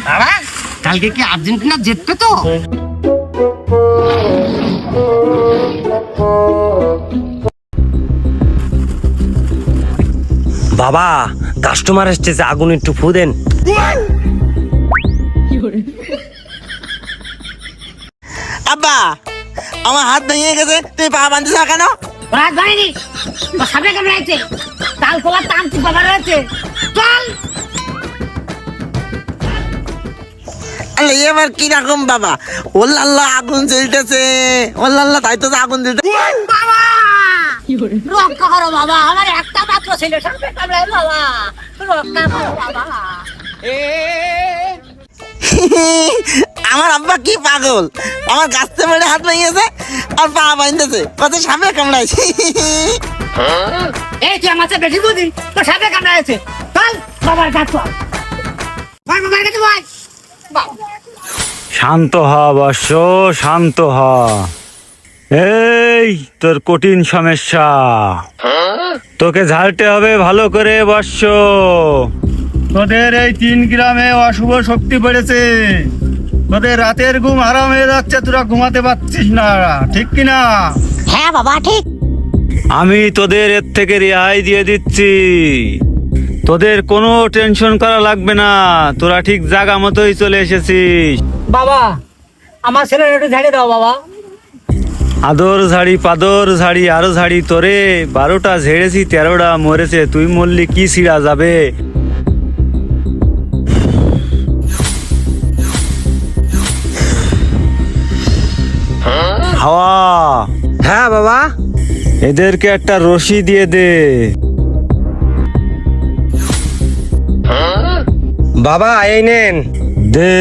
বাবা কালকে কি আর্জেন্টিনা জিতবে তো? বাবা কাস্টমার এসেছে, আগুন একটু ফু দেন। আব্বা আমার হাত ভেঙে গেছে, তুই পা বাঁধছিস কেন? রাত বাড়িনি তো সাপে কামড়াইছে, তাল কোলার তান্ত্রিক বাবা রয়েছে। চল আরে এবার কিরকম বাবা? ওল্লাল্লাহ আগুন জ্বলতেছে, ওল্লাল্লাহ তাই তো আগুন জ্বলতে। বাবা রক্ষা করো বাবা, আমার একটা মাত্র ছেলে সাপে কামড়ায় বাবা, রক্ষা করো বাবা। আমার আব্বা কি পাগল, আমার গাছতে মেরে হাত ভেঙেছে আর পা বাঁধতেছে, কত সাপে কামড়াইছে। এই তুই আমার চেয়ে বেশি বুঝি, তো সাপে কামড়াইছে। চল বাবার কাছে ভাই, বাবার কাছে ভাই। শান্ত হ বর্ষ, শান্ত হ। এই তোর কঠিন সমস্যা, তোকে ঝাড়তে হবে ভালো করে বর্ষ। তোদের এই 3 গ্রামে অশুভ শক্তি পড়েছে, তোদের রাতের ঘুম হারাম হয়ে যাচ্ছে, তোরা ঘুমাতে পারছিস না, ঠিক কিনা? হ্যাঁ বাবা ঠিক। আমি তোদের এর থেকে রেহাই দিয়ে দিচ্ছি, তোদের কোনো টেনশন করা লাগবে না, তোরা ঠিক জায়গা মতোই চলে এসেছিস। বাবা আমার ছেলের একটু ঝাড়ে দাও বাবা। আদর ঝাড়ি পাদর ঝাড়ি আরো ঝাড়ি, তোরে 12টা ঝেড়েছি 13টা মরেছে, তুই মরলি কি ছিড়া যাবে? হাওয়া, হ্যাঁ বাবা। এদেরকে একটা রশি দিয়ে দে। বাবা এই নেন। দে।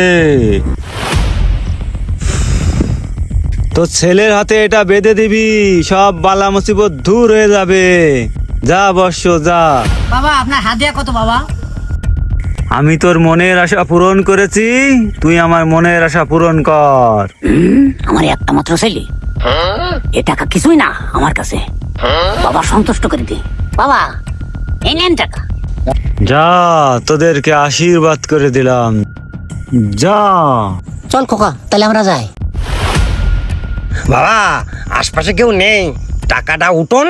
তোর ছেলের হাতে এটা বেঁধে দিবি, সব বালা মুসিবত দূর হয়ে যাবে। যা বর্ষ যা। বাবা আপনার হাদিয়া কত বাবা? আমি তোর মনের আশা পূরণ করেছি, তুই আমার মনের আশা পূরণ কর। আমার একটা মাত্র ছেলে, এ টাকা কিছুই না আমার কাছে, বাবা সন্তুষ্ট করে দি। বাবা এই নেন টাকা। যা, তোদেরকে আশীর্বাদ করে দিলাম, যা। চল খোকা তাহলে আমরা যাই। বাবা আশপাশে কেউ নেই, টাকাটা উঠোন।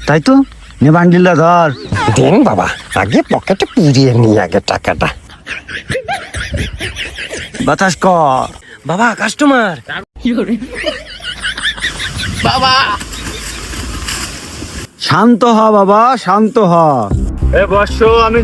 তাই তো, নে বান্ডিলটা ধর। দিন বাবা, আগে পকেটে পুড়িয়ে নি আগে টাকাটা। বাতাস কর। বাবা কাস্টমার। বাবা শান্ত হ বাবা, শান্ত হ। এ বর্ষ আমি